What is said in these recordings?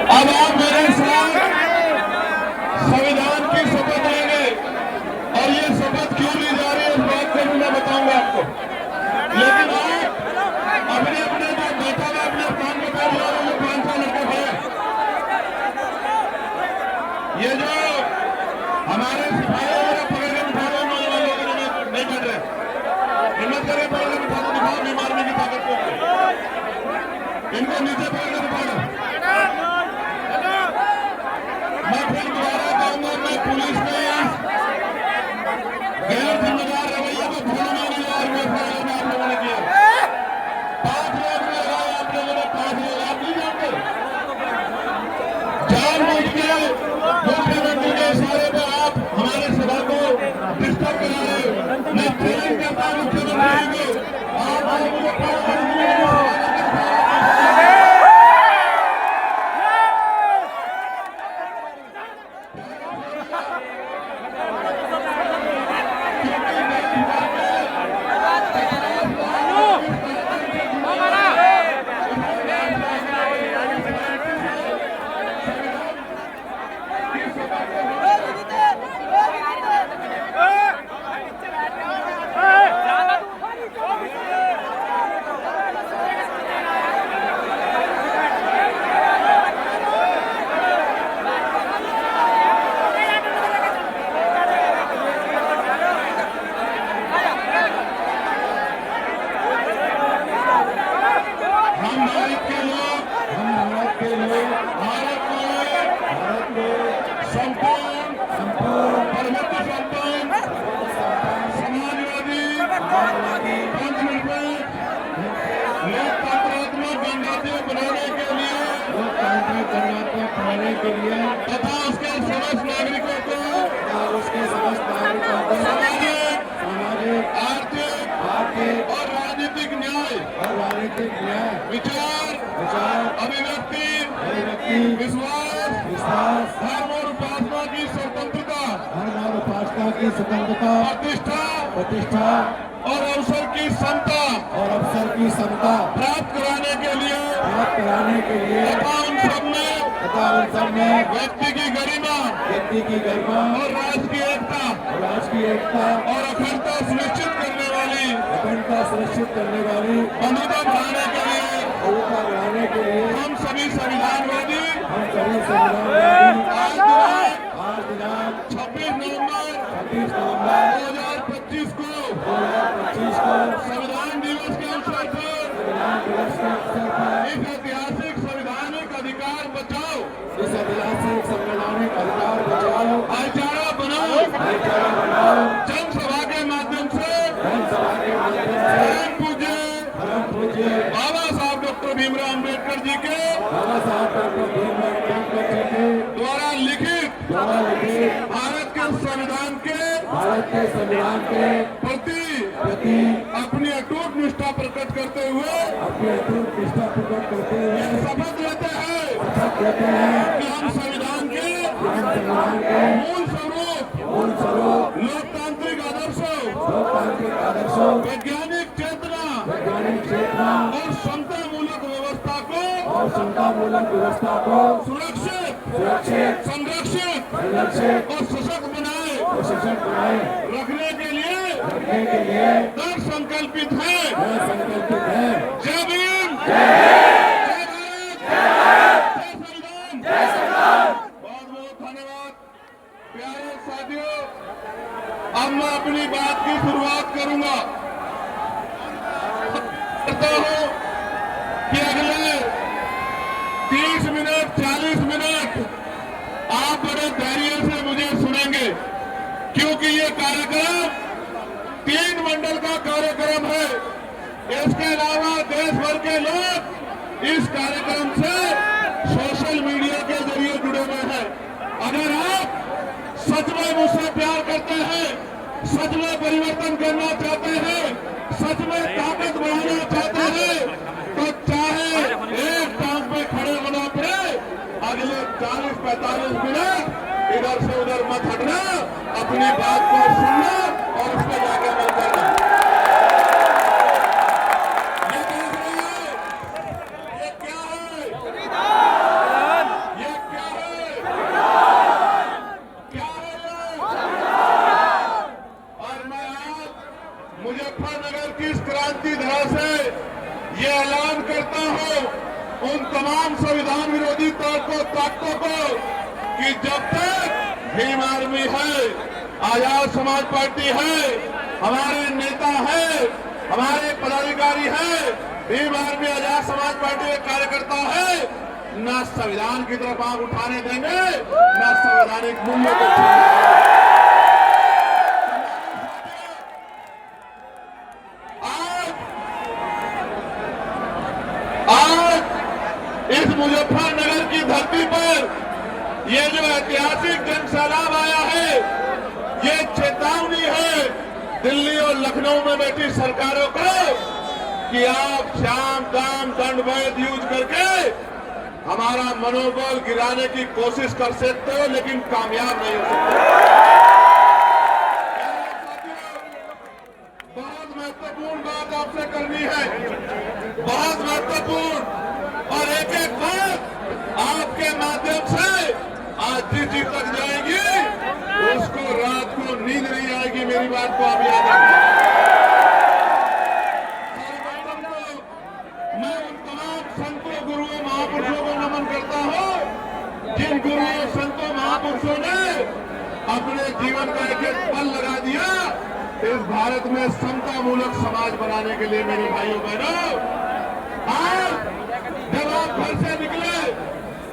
अब आप मेरे साथ संविधान की शपथ लेंगे और ये शपथ क्यों ली जा रही है इस बात को भी मैं बताऊंगा आपको। लेकिन आप अपने अपने जो बैठा हुआ अपने स्थान पर बैठ जाओ, जो 500 लड़के खड़े, ये जो हमारे सिपाही वगैरह पकड़ के बिठा रहे नौजवान लोग नहीं बैठ रहे, हिम्मत करके पकड़ के बिठा दो, दिखाओ नहीं मारने की ताकत को, इनको नीचे पकड़ के बिठा दो। मैं फिर दोबारा कहूंगा, मैं पुलिस में गैर जिम्मेदार रवैया को भूलना नहीं और मैं फैसला आप लोगों ने किया। 5 लोग लगाए आप लोगों ने, 5 लोग आप नहीं जानते, जानबूझ के मुख्यमंत्री के इशारे पर आप हमारे सभा को डिस्टर्ब कर रहे हो। मैं ट्रेनिंग करता हूं मुख्यमंत्री को, आप तथा उसके समस्त नागरिकों को सामाजिक, आर्थिक और राजनीतिक न्याय, विचार, अभिव्यक्ति, विश्वास, धर्म और उपासना की स्वतंत्रता, प्रतिष्ठा और अवसर की समता प्राप्त कराने के लिए तथा उन सब में व्यक्ति की गरिमा और राष्ट्र की एकता और अखंडता सुनिश्चित करने वाली अनुता बढ़ाने के लिए हम सभी संविधानवादी आज दिनांक 26 नवंबर 2025 को संविधान दिवस के अवसर पर इस ऐतिहासिक संवैधानिक अधिकार बचाओ, भाईचारा बनाओ, जनसभा के माध्यम से पूज्य बाबा साहब डॉक्टर भीमराव अम्बेडकर जी के द्वारा लिखित भारत के संविधान के प्रति अपनी अटूट निष्ठा प्रकट करते हुए शपथ लेते हैं कि हम संविधान के मूल स्वरूप लोकतांत्रिक आदर्शों, वैज्ञानिक चेतना और समतामूलक व्यवस्था को सुरक्षित, संरक्षित और सशक्त बनाए रखने के लिए दृढ़ संकल्पित है। जय भीम, जय संविधान। बहुत बहुत धन्यवाद प्यारे साथियों। अब मैं अपनी बात की शुरुआत करूंगा। करता हूं कि अगले 30 मिनट 40 मिनट आप बड़े धैर्य से मुझे सुनेंगे, क्योंकि ये कार्यक्रम 3 मंडल का कार्यक्रम है। इसके अलावा देश भर के लोग इस कार्यक्रम से सोशल मीडिया के जरिए जुड़े हुए हैं। अगर आप सच में मुझसे प्यार करते हैं, सच में परिवर्तन करना चाहते हैं, सच में ताकत बढ़ाना चाहते हैं, तो चाहे एक टांग पे खड़े होना पड़े, अगले 40-45 मिनट इधर से उधर मत हटना, अपनी बात को सुनना और उस पर जाके अमल करना। ये देख रहे हैं, ये क्या है? को, ताकतों को कि जब तक भीम आर्मी है, आजाद समाज पार्टी है, हमारे नेता है, हमारे पदाधिकारी है, भीम आर्मी आजाद समाज पार्टी के कार्यकर्ता है, न संविधान की तरफ आंख उठाने देंगे, न संवैधानिक मूल्यों को छूने। आज इस मुजफ्फरनगर की धरती पर ये जो ऐतिहासिक जन सैलाब आया है, ये चेतावनी है दिल्ली और लखनऊ में बैठी सरकारों को कि आप शाम दाम दंड वैध यूज करके हमारा मनोबल गिराने की कोशिश कर सकते हो, लेकिन कामयाब नहीं हो सकते। बहुत महत्वपूर्ण बात आपसे करनी है, बहुत महत्वपूर्ण, और एक एक बात आपके माध्यम से आज जिस चीज तक जाएगी उसको रात को नींद नहीं आएगी। मेरी बात को आप याद रखिए। मैं उन तमाम संतों, गुरुओं, महापुरुषों को नमन करता हूँ जिन गुरुओं, संतों, महापुरुषों ने अपने जीवन का एक एक पल लगा दिया इस भारत में समता मूलक समाज बनाने के लिए। मेरे भाइयों बहनों, आज जब आप घर से निकले,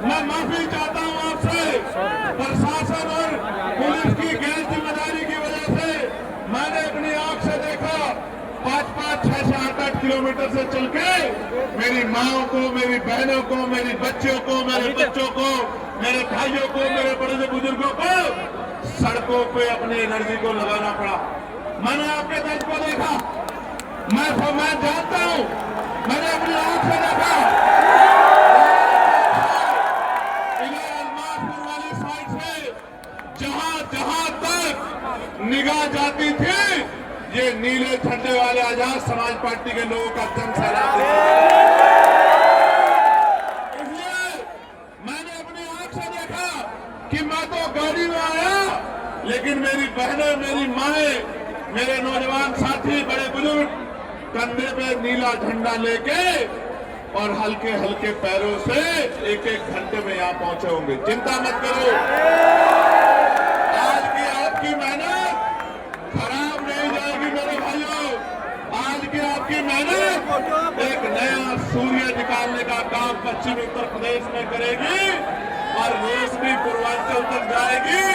मैं माफी चाहता हूं आपसे, प्रशासन और पुलिस की गैर जिम्मेदारी की वजह से मैंने अपनी आंख से देखा 5-5, 6, 8 किलोमीटर से चल के मेरी माओं को, मेरी बहनों को, मेरी बच्चियों को, मेरे बच्चों को, मेरे भाइयों को, मेरे बड़े बुजुर्गों को सड़कों पे अपनी एनर्जी को लगाना पड़ा। मैंने आपके दर्द को देखा, मैं जानता हूं, मैंने अपनी आंख से देखा। अलमासपुर वाली साइड से जहां तक निगाह जाती थी, ये नीले झंडे वाले आजाद समाज पार्टी के लोगों का जन सैलाब था। इसलिए मैंने अपनी आंख से देखा कि मैं तो गाड़ी में आया, लेकिन मेरी बहनें, मेरी माएं, मेरे नौजवान साथी, बड़े बुजुर्ग कंधे पे नीला झंडा लेके और हल्के हल्के पैरों से एक एक घंटे में यहां पहुंचे होंगे। चिंता मत करो, आज की आपकी मेहनत खराब नहीं जाएगी मेरे भाइयों। आज की आपकी मेहनत एक नया सूर्य निकालने का काम पश्चिमी उत्तर प्रदेश में करेगी और रोशनी पूर्वांचल तक जाएगी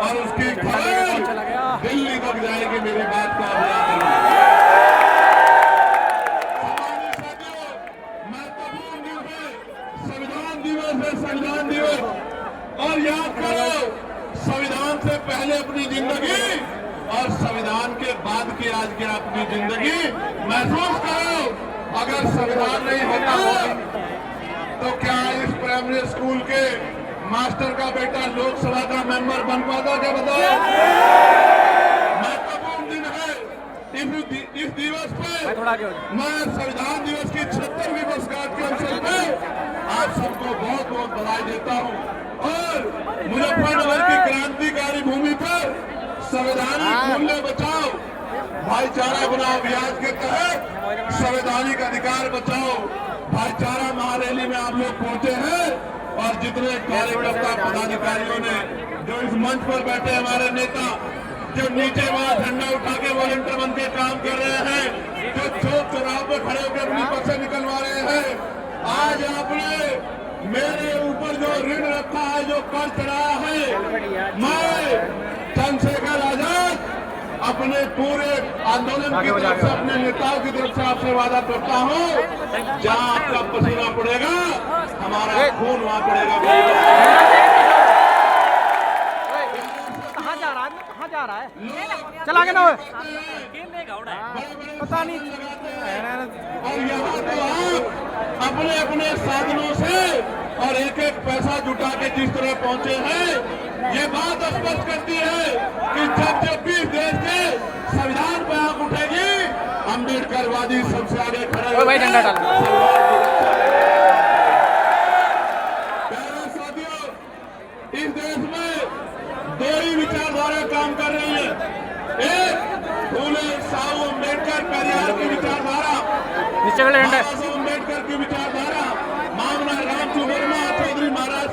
और उसकी खबर दिल्ली तक जाएगी। मेरी बात को आप याद रखिए। महत्वपूर्ण दिन है, संविधान दिवस है, संविधान दिवस। और याद करो, संविधान से पहले अपनी जिंदगी और संविधान के बाद की आज की अपनी जिंदगी महसूस करो। अगर संविधान नहीं होता तो क्या इस प्राइमरी स्कूल के मास्टर का बेटा लोकसभा का मेंबर बन पाता? क्या बताओ? महत्वपूर्ण दिन है। इस दिवस पे मैं संविधान दिवस की 76वीं वर्षगांठ के अवसर पे आप सबको बहुत बहुत बधाई देता हूं। और मुजफ्फरनगर की क्रांतिकारी भूमि पर संवैधानिक मूल्य बचाओ, भाईचारा बनाओ अभियान के तहत संवैधानिक अधिकार बचाओ, भाईचारा महारैली में आप लोग पहुंचे हैं। और जितने कार्यकर्ता, पदाधिकारियों ने जो इस मंच पर बैठे, हमारे नेता जो नीचे वहां झंडा उठा के वॉलंटियर बन के काम कर रहे हैं, जो चौक चौराहे पर खड़े होकर अपनी पर्चे निकलवा रहे हैं, आज आपने मेरे ऊपर जो ऋण रखा है, जो कर चढ़ाया है, मैं चंद्रशेखर आजाद अपने पूरे आंदोलन की तरफ से, अपने नेताओं की तरफ से आपसे वादा करता हूं, जहां आपका पसीना पड़ेगा हमारा खून वहां पड़ेगा। कहाँ जा रहा है? चला के ना पता नहीं। और यहाँ तो आप अपने अपने साधनों से और एक एक पैसा जुटा के जिस तरह पहुंचे हैं, ये बात स्पष्ट करती है कि जब भी देश के संविधान पर आंख उठेगी, अम्बेडकरवादी सबसे आगे खड़े हो। साथियों, इस देश में दो ही विचारधारा काम कर रही है। एक फूले साहू अम्बेडकर पेरियार की विचारधारा, अम्बेडकर की विचारधारा, मामला रामचंद्र वर्मा चौधरी महाराज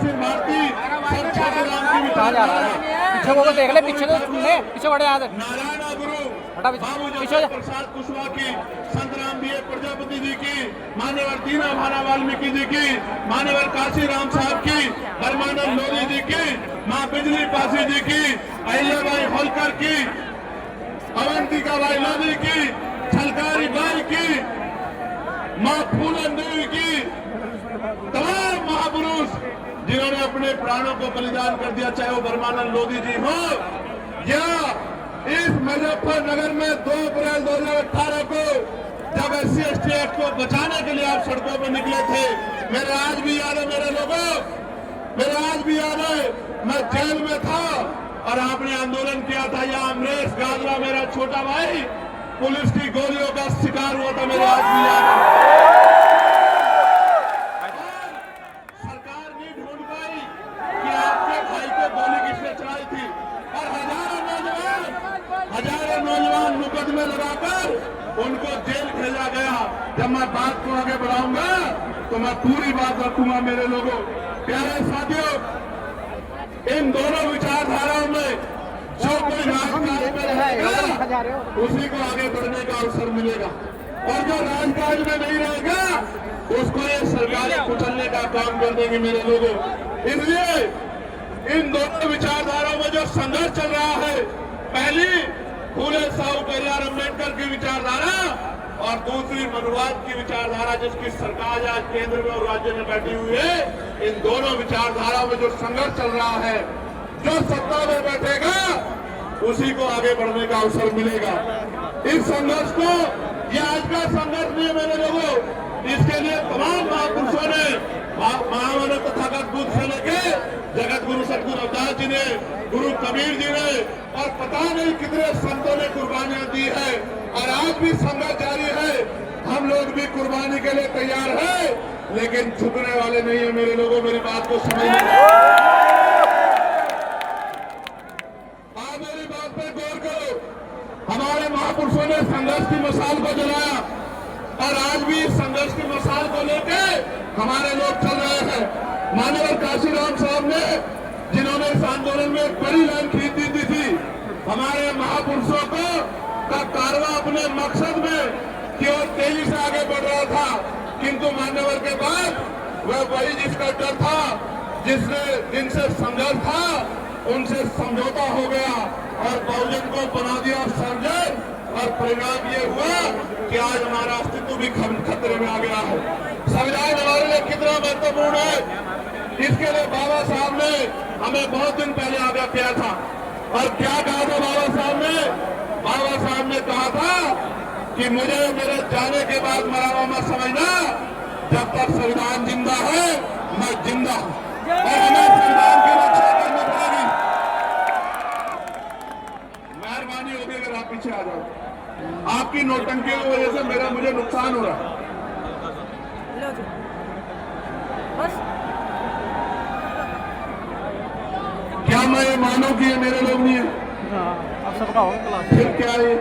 कहाँ जा रहा है? पीछे को देख ले, पीछे तो सुन ले, पीछे बढ़े यहाँ से। नारायण गुरु हटा बाबू पीछे हो जा। प्रसाद कुशवाहा की, संत रामदेव प्रजापति जी की, मान्यवर दीना भाना वाल्मीकि जी की, मान्यवर काशी राम साहब की, परमानंद लोधी जी की, माँ बिजली पासी जी की, अहिल्याबाई होलकर की, अवंतिका बाई लोधी की, छलकारी बाई की, माँ फूलन देवी की, तमाम महापुरुष जिन्होंने अपने प्राणों को बलिदान कर दिया, चाहे वो परमानंद लोधी जी हो या इस मुजफ्फरनगर में 2 अप्रैल 2018 को जब SC/ST एक्ट को बचाने के लिए आप सड़कों पर निकले थे। मेरे आज भी याद है, मेरे लोगों, मेरे आज भी याद है, मैं जेल में था और आपने आंदोलन किया था। यहाँ अमरेश गाजरा मेरा छोटा भाई पुलिस की गोलियों का शिकार हुआ था, मेरे आज भी याद है। सरकार नहीं ढूंढ पाई कि आपके भाई को गोली किसने चलाई थी और हजारों नौजवान मुकदमे लगाकर उनको जेल भेजा गया। जब मैं बात को आगे बढ़ाऊंगा तो मैं पूरी बात रखूंगा। मेरे लोगों, प्यारे साथियों, इन दोनों विचारधाराओं में जो कोई राजकाज में रहेगा उसी को आगे बढ़ने का अवसर मिलेगा और जो राजकाज में नहीं रहेगा उसको ये सरकारें कुचलने का काम कर देंगे। मेरे लोगों, इसलिए इन दोनों विचारधाराओं में जो संघर्ष चल रहा है, पहली फूले साहू पेरियार अम्बेडकर की विचारधारा और दूसरी मनुवाद की विचारधारा, जिसकी सरकार आज केंद्र में और राज्य में बैठी हुई है, इन दोनों विचारधारा में जो संघर्ष चल रहा है, जो सत्ता में बैठेगा उसी को आगे बढ़ने का अवसर मिलेगा। इस संघर्ष को, ये आज का संघर्ष नहीं है मेरे लोगों, इसके लिए तमाम महापुरुषों ने, महामानव तथागत बुद्ध से लेके जगत गुरु सतगुरु रविदास जी ने, गुरु कबीर जी ने और पता नहीं कितने संतों ने कुर्बानियां दी है और आज भी संघर्ष जारी है। हम लोग भी कुर्बानी के लिए तैयार है, लेकिन झुकने वाले नहीं है। मेरे लोगों, मेरी बात को समझिए, आप मेरी बात पर गौर करो। हमारे महापुरुषों ने संघर्ष की मिसाल को जलाया और आज भी इस संघर्ष की मिसाल को लेके हमारे लोग चल रहे हैं। मान्यवर काशी राम साहब ने, जिन्होंने इस आंदोलन में एक बड़ी लाइन खींच दी थी, हमारे महापुरुषों को का कारवा अपने मकसद में की ओर तेजी से आगे बढ़ रहा था, किंतु मान्यवर के बाद वह वही जिसका डर था, जिनसे संघर्ष था, उनसे समझौता हो गया और बहुजन को बना दिया सर्जन और परिणाम ये हुआ कि आज हमारा अस्तित्व भी खतरे में आ गया है। संविधान हमारे लिए कितना महत्वपूर्ण है, इसके लिए बाबा साहब ने हमें बहुत दिन पहले आगाह किया था। और क्या कहा था बाबा साहब ने? बाबा साहब ने कहा था कि मुझे मेरे जाने के बाद मरा हुआ मत समझना, जब तक संविधान जिंदा है मैं जिंदा हूं और हमें संविधान की रक्षा करनी पड़ेगी। मेहरबानी होगी अगर आप पीछे आ जाओ, आपकी नौटंकी की वजह से मुझे नुकसान हो रहा है। क्या मैं ये मानूं कि ये मेरे लोग नहीं है? अब सबका होगा क्लास। फिर क्या है?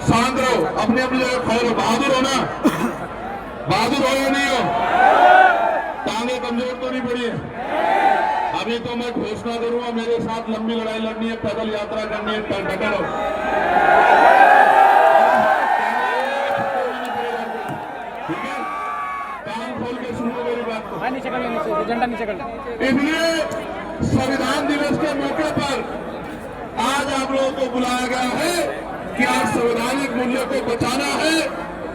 शांत रहो, अपनी अपनी जगह खड़े रहो। बहादुर हो ना? बहादुर हो या नहीं हो? टांगे कमजोर तो नहीं पड़ी है? अभी तो मैं घोषणा करूंगा, मेरे साथ लंबी लड़ाई लड़नी है, पैदल यात्रा करनी है, डटे रहो। ठीक है, कान खोल के सुनो मेरी बात को। नीचे कर ले, नीचे झंडा नीचे कर ले। इसलिए संविधान दिवस के मौके पर आज आप लोगों को बुलाया गया है कि आज संवैधानिक मूल्यों को बचाना है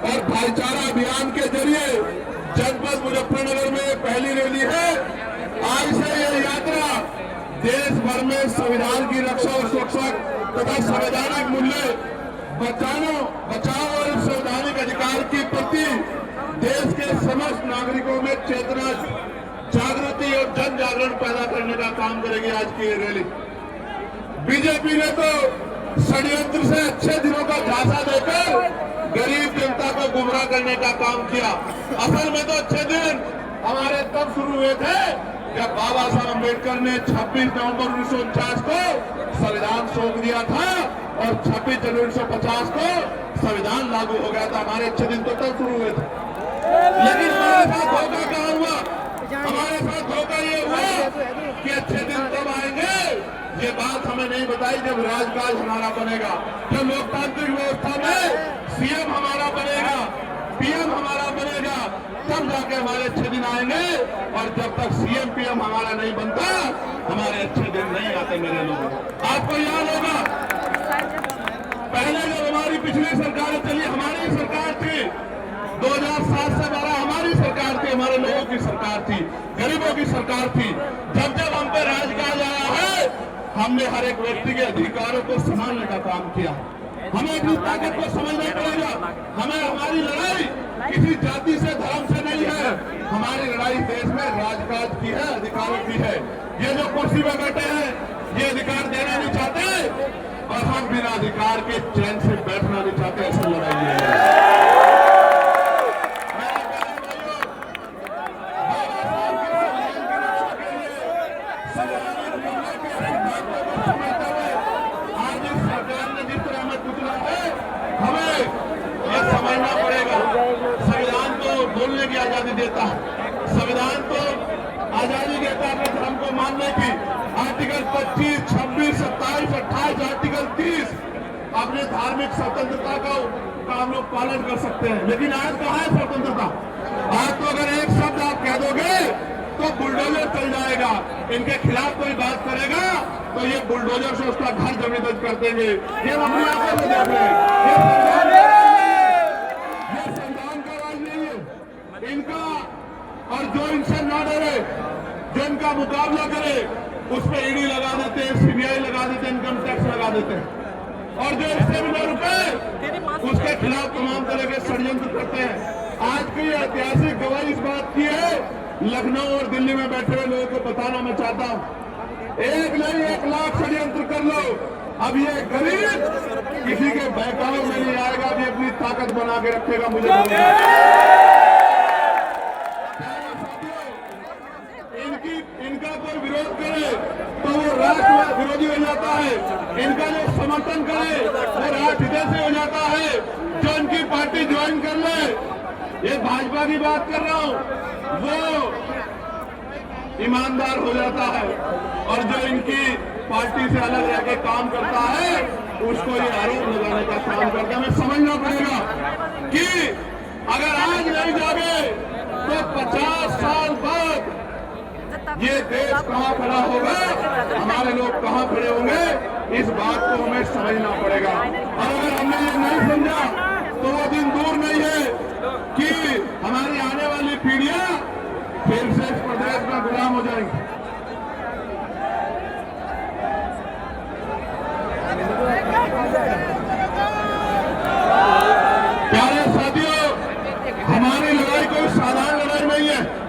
और भाईचारा अभियान के जरिए जनपद मुजफ्फरनगर में पहली रैली है। आज से यह यात्रा देश भर में संविधान की रक्षा और सुरक्षा तथा संवैधानिक मूल्य बचाओ और इस संवैधानिक अधिकार के प्रति देश के समस्त नागरिकों में चेतना, जागृति और जन जागरण पैदा करने का काम करेगी आज की ये रैली। बीजेपी ने तो षड्यंत्र से अच्छे दिनों का झांसा देकर गरीब जनता को गुमराह करने का काम किया। असल में तो अच्छे दिन हमारे तब शुरू हुए थे जब बाबा साहब अम्बेडकर ने 26 नवंबर 1949 को संविधान सौंप दिया था और 26 जनवरी 1950 को संविधान लागू हो गया था। हमारे अच्छे दिन तो तब शुरू हुए थे, लेकिन हमारे साथ धोखा क्या हुआ? हमारे साथ धोखा ये हुआ बताई जब राजकाज हमारा बनेगा, जब लोकतांत्रिक व्यवस्था में सीएम हमारा बनेगा, पीएम हमारा बनेगा, तब जाके हमारे अच्छे दिन आएंगे। और जब तक सीएम पीएम हमारा नहीं बनता, हमारे अच्छे दिन नहीं आते मेरे लोगों। आपको याद होगा पहले जब हमारी पिछली सरकार चली, हमारी सरकार थी 2007 से 12 हमारी सरकार थी, हमारे लोगों की सरकार थी, गरीबों की सरकार थी। जब जब हम पे राजकाज आया है, हमने हर एक व्यक्ति के अधिकारों को संभालने का काम किया। हमें अपनी ताकत को समझना पड़ेगा। हमें हमारी लड़ाई किसी जाति से धर्म से नहीं है, हमारी लड़ाई देश में राजकाज की है, अधिकारों की है। ये जो कुर्सी में बैठे हैं ये अधिकार देना नहीं चाहते और हम बिना अधिकार के चैन से बैठना नहीं चाहते, ऐसा लड़ाई है। बोलने की आजादी देता है, संविधान तो आजादी देता है अपने धर्म को मानने की। आर्टिकल 25, 26, 27, 28, आर्टिकल 30 अपने धार्मिक स्वतंत्रता का हम लोग पालन कर सकते हैं। लेकिन आज कहाँ है स्वतंत्रता? आज तो अगर एक शब्द आप कह दोगे तो बुलडोजर चल जाएगा। इनके खिलाफ कोई बात करेगा तो ये बुलडोजर से उसका घर जमीन कर देंगे। ये हम अपनी आंखों में देख रहे हैं। इनका और जो इनसे ना डरे, जो इनका मुकाबला करे, उस पर ईडी लगा देते हैं, सीबीआई लगा देते हैं, इनकम टैक्स लगा देते हैं। और जो इससे भी न रुके उसके खिलाफ तमाम तरह के षड्यंत्र करते हैं। आज की ऐतिहासिक गवाही इस बात की है, लखनऊ और दिल्ली में बैठे हुए लोगों को बताना मैं चाहता हूँ, एक नहीं 1 लाख षड्यंत्र कर लो, अब ये गरीब किसी के बहकावे में नहीं आएगा, अभी अपनी ताकत बना के रखेगा। मुझे इनका कोई विरोध करे तो वो राष्ट्र विरोधी हो जाता है, इनका जो समर्थन करे वो राष्ट्र हितैषी हो जाता है। जो इनकी पार्टी ज्वाइन कर ले, ये भाजपा की बात कर रहा हूँ, वो ईमानदार हो जाता है। और जो इनकी पार्टी से अलग रह के काम करता है उसको ये आरोप लगाने का काम करता है। हमें समझना पड़ेगा कि अगर आज नहीं जागे तो 50 साल बाद ये देश कहाँ खड़ा होगा, हमारे लोग कहाँ खड़े होंगे, इस बात को हमें समझना पड़ेगा। और अगर हमने ये नहीं समझा तो वो दिन दूर नहीं है कि हमारी आने वाली पीढ़ियां फिर से इस प्रदेश में गुलाम हो जाएंगी। प्यारे साथियों, हमारी लड़ाई कोई साधारण लड़ाई नहीं है।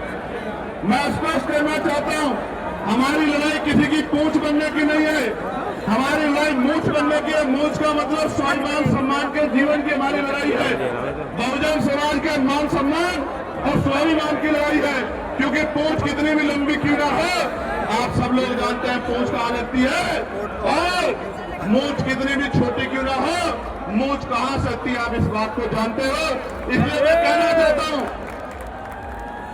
मैं स्पष्ट करना चाहता हूं, हमारी लड़ाई किसी की पूंछ बनने की नहीं है, हमारी लड़ाई मूछ बनने की है। मूछ का मतलब स्वाभिमान सम्मान के जीवन की हमारी लड़ाई है। बहुजन समाज के मान सम्मान और स्वाभिमान की लड़ाई है। क्योंकि पूंछ कितनी भी लंबी क्यों ना हो, आप सब लोग जानते हैं पूंछ कहाँ लगती है, और मूछ कितनी भी छोटी क्यों ना हो, मूछ कहाँ से लगती है, आप इस बात को जानते हो। इसलिए मैं कहना चाहता हूं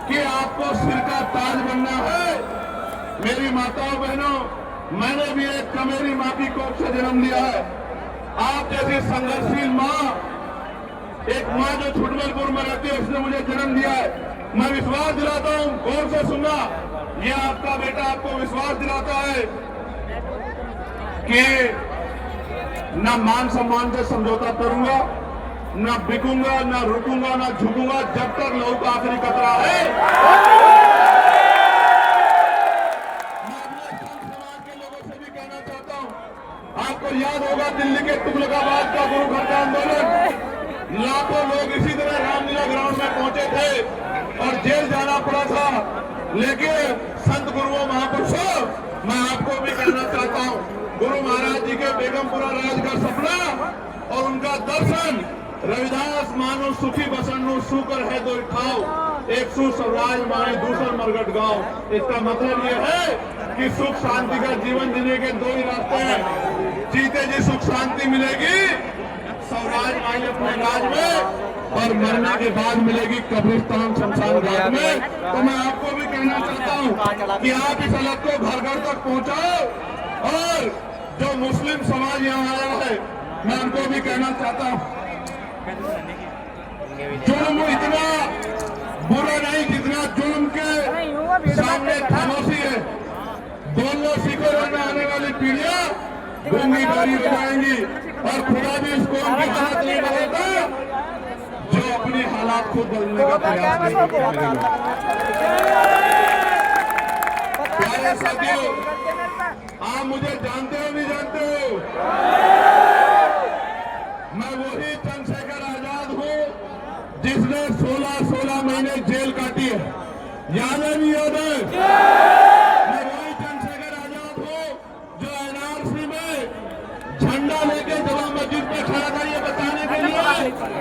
कि आपको सिर का ताज बनना है। मेरी माताओं बहनों, मैंने भी एक कमेरी माँ की कोख से जन्म लिया है। आप जैसी संघर्षशील माँ, एक माँ जो छुटमलपुर में रहती है, उसने मुझे जन्म दिया है। मैं विश्वास दिलाता हूँ, गौर से सुनना, ये आपका बेटा आपको विश्वास दिलाता है कि न मान सम्मान से समझौता करूंगा, न बिकूंगा, न रुकूंगा, न झुकूंगा, जब तक लहू का आखिरी कतरा है। मैं अपने समाज के लोगों से भी कहना चाहता हूं, आपको याद होगा दिल्ली के तुगलकाबाद का गुरु घर का आंदोलन, लाखों लोग इसी तरह रामलीला ग्राउंड में पहुंचे थे और जेल जाना पड़ा था। लेकिन संत गुरुओं महापुरुषों, मैं आपको भी कहना चाहता हूं, गुरु महाराज जी के बेगमपुरा राज का सपना और उनका दर्शन, रविदास मानो सुखी बसनु सुकर है दो ठाव, एक सु स्वराज माने दूसर मरगट गांव। इसका मतलब यह है कि सुख शांति का जीवन जीने के 2 ही रास्ते हैं। जीते जी सुख शांति मिलेगी स्वराज माने अपने राज में, और मरने के बाद मिलेगी कब्रिस्तान शमशान घाट में। तो मैं आपको भी कहना चाहता हूं कि आप इस अलग को घर घर तक पहुंचाओ और जो मुस्लिम समाज यहाँ आया है, मैं उनको भी कहना चाहता हूँ, जुल्म इतना बुरा नहीं जितना जुल्म के सामने खामोशी है। दोनों शिकरों में आने वाली पीढ़ियां गुंगीदारी हो जाएंगी और खुदा भी इसको उनकी हालत नहीं बदलता जो अपनी हालात को बदलने का प्रयास नहीं करेगा। प्यारे साथियों, आप मुझे जानते हो नहीं जानते हो, मैं वही चंद्रशेखर आजाद हूं जिसने 16 महीने जेल काटी है। याद है नहीं याद है? मैं वही चंद्रशेखर आजाद हूं जो एनआरसी में झंडा लेके जमा मस्जिद पे खड़ा था ये बताने के लिए